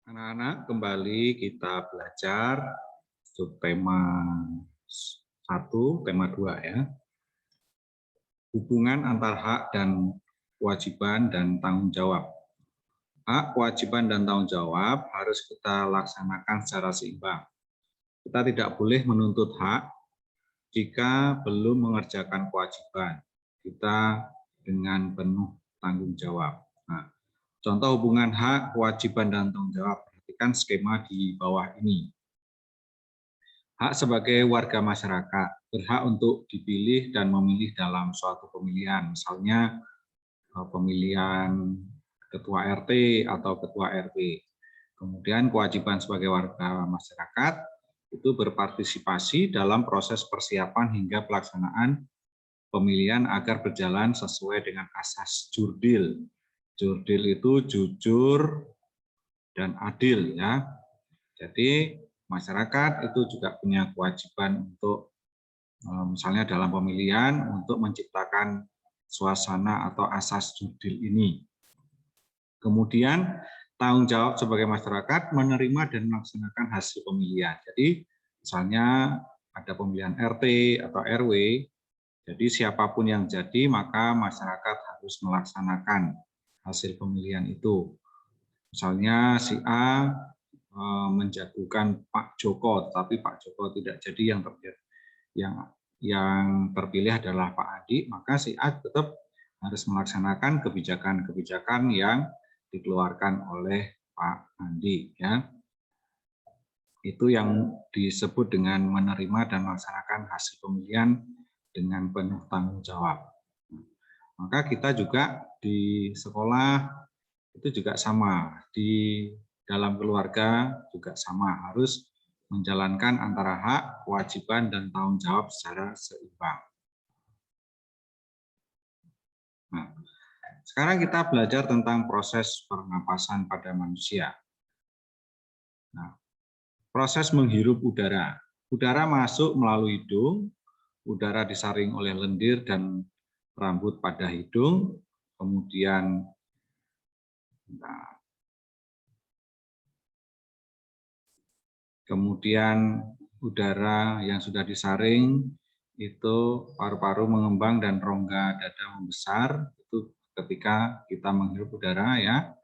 Anak-anak, kembali kita belajar subtema 1, tema 2 ya. Hubungan antar hak dan kewajiban dan tanggung jawab. Hak, kewajiban, dan tanggung jawab harus kita laksanakan secara seimbang. Kita tidak boleh menuntut hak jika belum mengerjakan kewajiban kita dengan penuh tanggung jawab. Nah, contoh hubungan hak, kewajiban, dan tanggung jawab. Perhatikan skema di bawah ini. Hak sebagai warga masyarakat, berhak untuk dipilih dan memilih dalam suatu pemilihan. Misalnya pemilihan ketua RT atau ketua RW. Kemudian kewajiban sebagai warga masyarakat itu berpartisipasi dalam proses persiapan hingga pelaksanaan pemilihan agar berjalan sesuai dengan asas jurdil. Jurdil itu jujur dan adil ya. Jadi masyarakat itu juga punya kewajiban untuk misalnya dalam pemilihan untuk menciptakan suasana atau asas jurdil ini. Kemudian tanggung jawab sebagai masyarakat menerima dan melaksanakan hasil pemilihan. Jadi misalnya ada pemilihan RT atau RW, jadi siapapun yang jadi maka masyarakat harus melaksanakan hasil pemilihan itu. Misalnya si A menjagokan Pak Joko, tapi Pak Joko tidak jadi, yang terpilih adalah Pak Adi, maka si A tetap harus melaksanakan kebijakan-kebijakan yang dikeluarkan oleh Pak Andi ya. Itu yang disebut dengan menerima dan melaksanakan hasil pemilihan dengan penuh tanggung jawab. Maka kita juga di sekolah itu juga sama, di dalam keluarga juga sama, harus menjalankan antara hak, kewajiban, dan tanggung jawab secara seimbang. Nah, sekarang kita belajar tentang proses pernapasan pada manusia. Nah, proses menghirup udara. Udara masuk melalui hidung, udara disaring oleh lendir dan rambut pada hidung, kemudian udara yang sudah disaring itu paru-paru mengembang dan rongga dada membesar, itu ketika kita menghirup udara ya.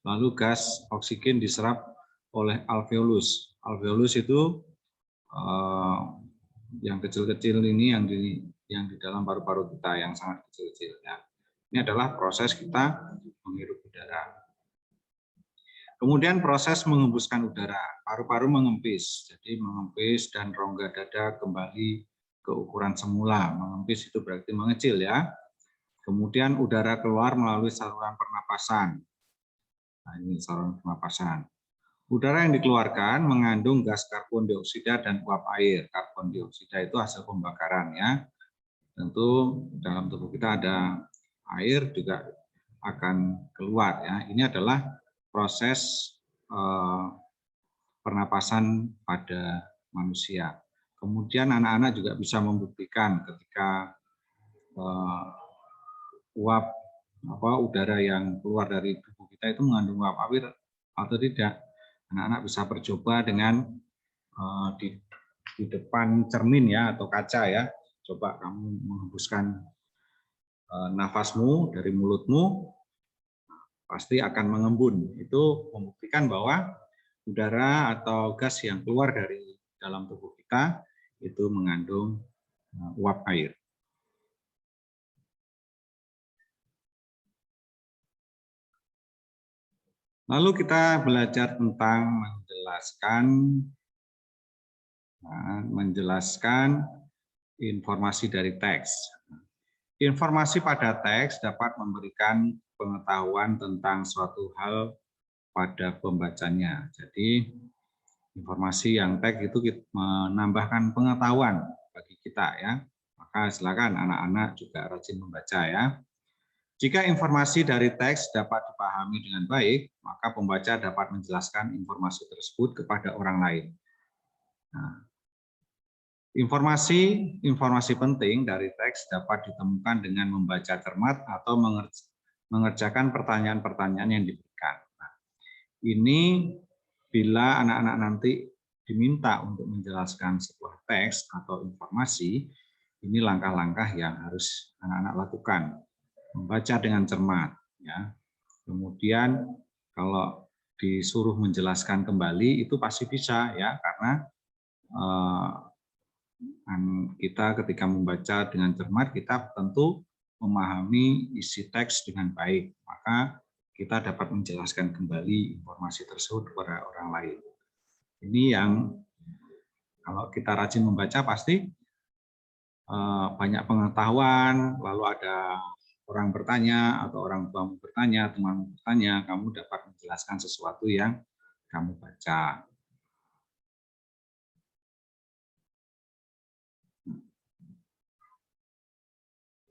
Lalu gas oksigen diserap oleh alveolus. Alveolus itu yang kecil-kecil ini yang di dalam paru-paru kita yang sangat kecil-kecil ya. Ini adalah proses kita menghirup udara. Kemudian proses mengembuskan udara, paru-paru mengempis, jadi mengempis dan rongga dada kembali ke ukuran semula. Mengempis itu berarti mengecil ya. Kemudian udara keluar melalui saluran pernapasan. Nah, ini saluran pernapasan. Udara yang dikeluarkan mengandung gas karbon dioksida dan uap air. Karbon dioksida itu hasil pembakaran ya. Tentu dalam tubuh kita ada air juga akan keluar ya. Ini adalah proses pernapasan pada manusia. Kemudian anak-anak juga bisa membuktikan ketika uap udara yang keluar dari tubuh kita itu mengandung uap air atau tidak. Anak-anak bisa percoba dengan di depan cermin ya atau kaca ya. Coba kamu menghembuskan nafasmu dari mulutmu, pasti akan mengembun. Itu membuktikan bahwa udara atau gas yang keluar dari dalam tubuh kita itu mengandung uap air. Lalu kita belajar tentang menjelaskan informasi dari teks. Informasi pada teks dapat memberikan pengetahuan tentang suatu hal pada pembacanya. Jadi informasi yang teks itu menambahkan pengetahuan bagi kita ya. Maka silakan anak-anak juga rajin membaca ya. Jika informasi dari teks dapat dipahami dengan baik, maka pembaca dapat menjelaskan informasi tersebut kepada orang lain. Nah, informasi penting dari teks dapat ditemukan dengan membaca cermat atau mengerjakan pertanyaan-pertanyaan yang diberikan. Nah, ini bila anak-anak nanti diminta untuk menjelaskan sebuah teks atau informasi, ini langkah-langkah yang harus anak-anak lakukan. Membaca dengan cermat, ya. Kemudian kalau disuruh menjelaskan kembali itu pasti bisa, ya, karena kita ketika membaca dengan cermat kita tentu memahami isi teks dengan baik, maka kita dapat menjelaskan kembali informasi tersebut kepada orang lain. Ini yang kalau kita rajin membaca pasti banyak pengetahuan, lalu ada orang bertanya atau orang tuamu bertanya, teman bertanya, kamu dapat menjelaskan sesuatu yang kamu baca.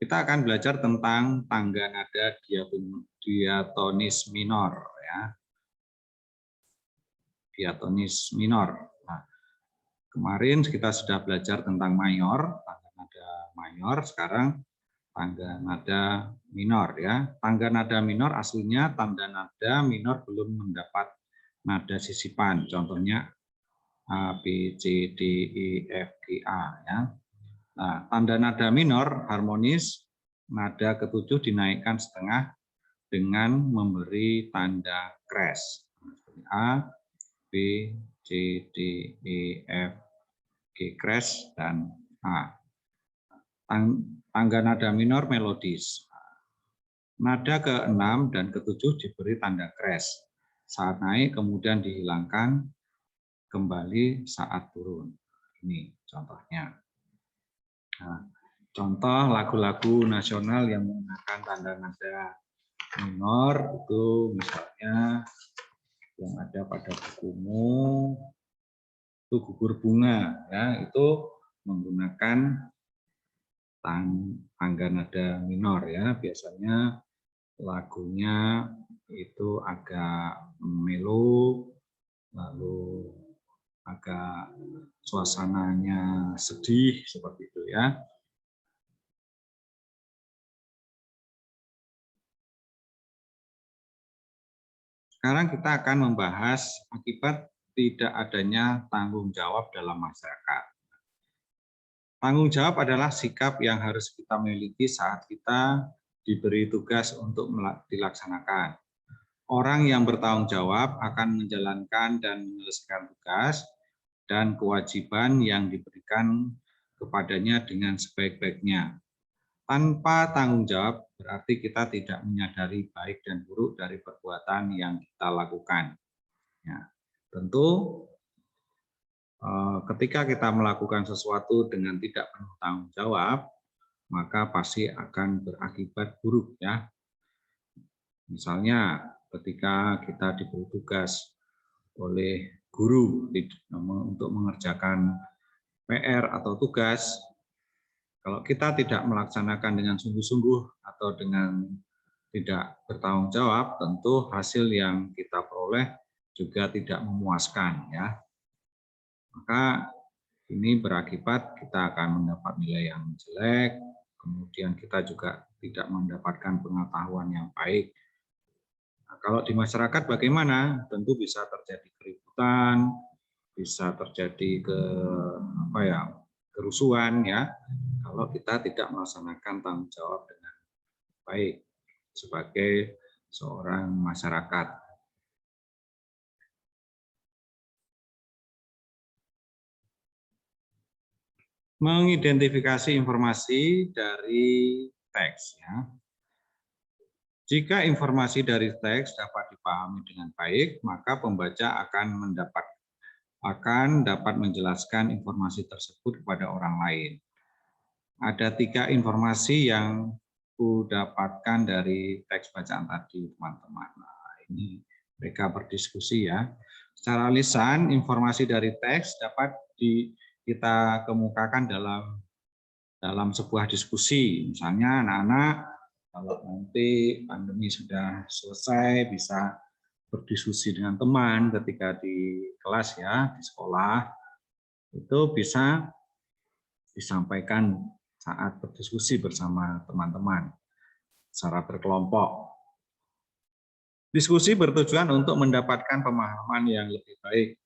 Kita akan belajar tentang tangga nada diatonis minor, ya. Diatonis minor. Nah, kemarin kita sudah belajar tentang mayor, tangga nada mayor. Sekarang tangga nada minor, ya. Tangga nada minor aslinya tanda nada minor belum mendapat nada sisipan. Contohnya A, B, C, D, E, F, G, A, ya. Nah, tanda nada minor harmonis, nada ketujuh dinaikkan setengah dengan memberi tanda kres. A, B, C, D, E, F, G kres, dan A. Tangga nada minor melodis. Nada ke-6 dan ke-7 diberi tanda kres. Saat naik kemudian dihilangkan kembali saat turun. Ini contohnya. Nah, contoh lagu-lagu nasional yang menggunakan tanda nada minor itu misalnya yang ada pada bukumu itu Gugur Bunga, ya, itu menggunakan tangga nada minor, ya. Biasanya lagunya itu agak melo, lalu agak suasananya sedih seperti itu, ya. Sekarang kita akan membahas akibat tidak adanya tanggung jawab dalam masyarakat. Tanggung jawab adalah sikap yang harus kita miliki saat kita diberi tugas untuk dilaksanakan. Orang yang bertanggung jawab akan menjalankan dan menyelesaikan tugas dan kewajiban yang diberikan kepadanya dengan sebaik-baiknya. Tanpa tanggung jawab berarti kita tidak menyadari baik dan buruk dari perbuatan yang kita lakukan. Ya, tentu ketika kita melakukan sesuatu dengan tidak penuh tanggung jawab, maka pasti akan berakibat buruk, ya. Misalnya ketika kita diberi tugas oleh guru untuk mengerjakan PR atau tugas, kalau kita tidak melaksanakan dengan sungguh-sungguh atau dengan tidak bertanggung jawab, tentu hasil yang kita peroleh juga tidak memuaskan, ya. Maka ini berakibat kita akan mendapat nilai yang jelek, kemudian kita juga tidak mendapatkan pengetahuan yang baik. Nah, kalau di masyarakat bagaimana? Tentu bisa terjadi keributan, bisa terjadi kerusuhan, ya. Kalau kita tidak melaksanakan tanggung jawab dengan baik sebagai seorang masyarakat. Mengidentifikasi informasi dari teks, ya. Jika informasi dari teks dapat dipahami dengan baik, maka pembaca akan dapat menjelaskan informasi tersebut kepada orang lain. Ada 3 informasi yang kudapatkan dari teks bacaan tadi, teman-teman. Nah, ini mereka berdiskusi, ya. Secara lisan, informasi dari teks dapat kita kemukakan dalam sebuah diskusi. Misalnya anak-anak kalau nanti pandemi sudah selesai bisa berdiskusi dengan teman ketika di kelas, ya, di sekolah, itu bisa disampaikan saat berdiskusi bersama teman-teman secara berkelompok. Diskusi bertujuan untuk mendapatkan pemahaman yang lebih baik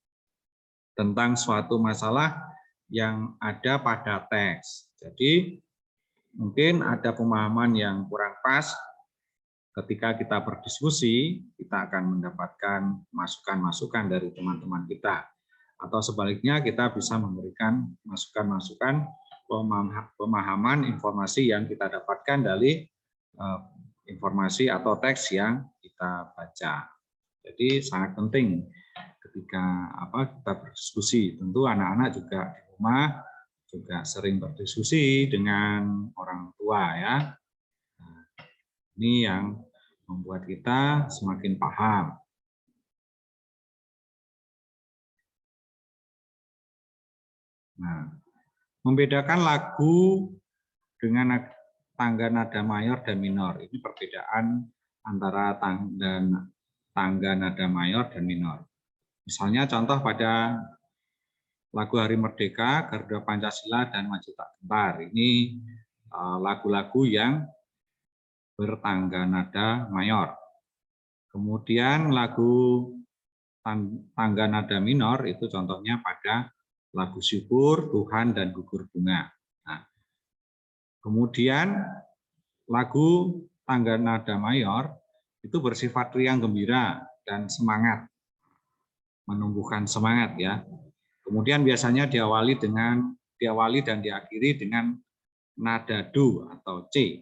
tentang suatu masalah yang ada pada teks. Jadi mungkin ada pemahaman yang kurang pas. Ketika kita berdiskusi, kita akan mendapatkan masukan-masukan dari teman-teman kita. Atau sebaliknya kita bisa memberikan masukan-masukan pemahaman informasi yang kita dapatkan dari informasi atau teks yang kita baca. Jadi sangat penting ketika kita berdiskusi. Tentu anak-anak juga di rumah juga sering berdiskusi dengan orang tua ya. Nah, ini yang membuat kita semakin paham. Nah, membedakan lagu dengan tangga nada mayor dan minor. Ini perbedaan antara tangga nada mayor dan minor. Misalnya contoh pada lagu Hari Merdeka, Garuda Pancasila, dan Maju Tak Gentar. Ini lagu-lagu yang bertangga nada mayor. Kemudian lagu tangga nada minor itu contohnya pada lagu Syukur, Tuhan, dan Gugur Bunga. Nah, kemudian lagu tangga nada mayor itu bersifat riang gembira dan semangat, menumbuhkan semangat ya. Kemudian biasanya diawali dan diakhiri dengan nada do atau C.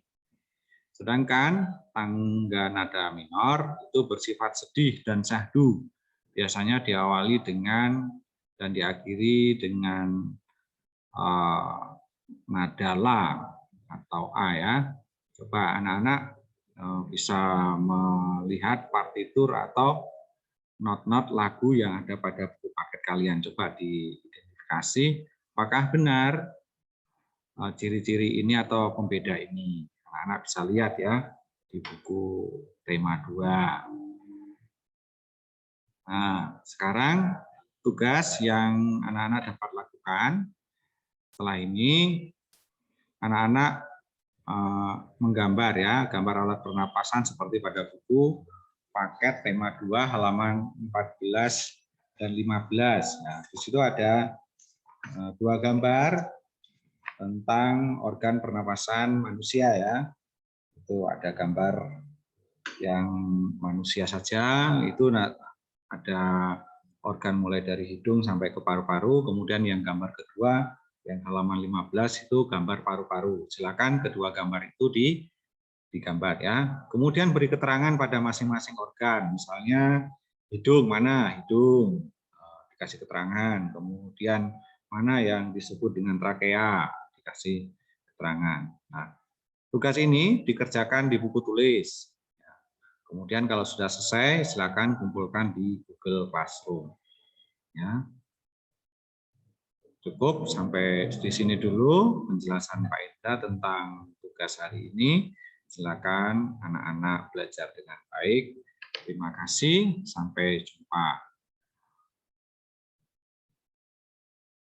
Sedangkan tangga nada minor itu bersifat sedih dan syahdu. Biasanya diawali dan diakhiri dengan nada la atau A ya. Coba anak-anak bisa melihat partitur atau not-not lagu yang ada pada buku paket kalian. Coba diidentifikasi apakah benar ciri-ciri ini atau pembeda ini. Anak-anak bisa lihat ya di buku tema 2. Nah, sekarang tugas yang anak-anak dapat lakukan setelah ini, anak-anak menggambar ya, gambar alat pernapasan seperti pada buku paket tema 2 halaman 14 dan 15. Nah, di situ ada 2 gambar tentang organ pernapasan manusia ya. Itu ada gambar yang manusia saja, itu ada organ mulai dari hidung sampai ke paru-paru. Kemudian yang gambar kedua yang halaman 15 itu gambar paru-paru. Silakan kedua gambar itu digambar ya. Kemudian beri keterangan pada masing-masing organ. Misalnya hidung, mana hidung, dikasih keterangan. Kemudian mana yang disebut dengan trakea, dikasih keterangan. Nah, tugas ini dikerjakan di buku tulis. Kemudian kalau sudah selesai, silakan kumpulkan di Google Classroom. Ya. Cukup sampai di sini dulu penjelasan Pak Ida tentang tugas hari ini. Silakan anak-anak belajar dengan baik. Terima kasih, sampai jumpa.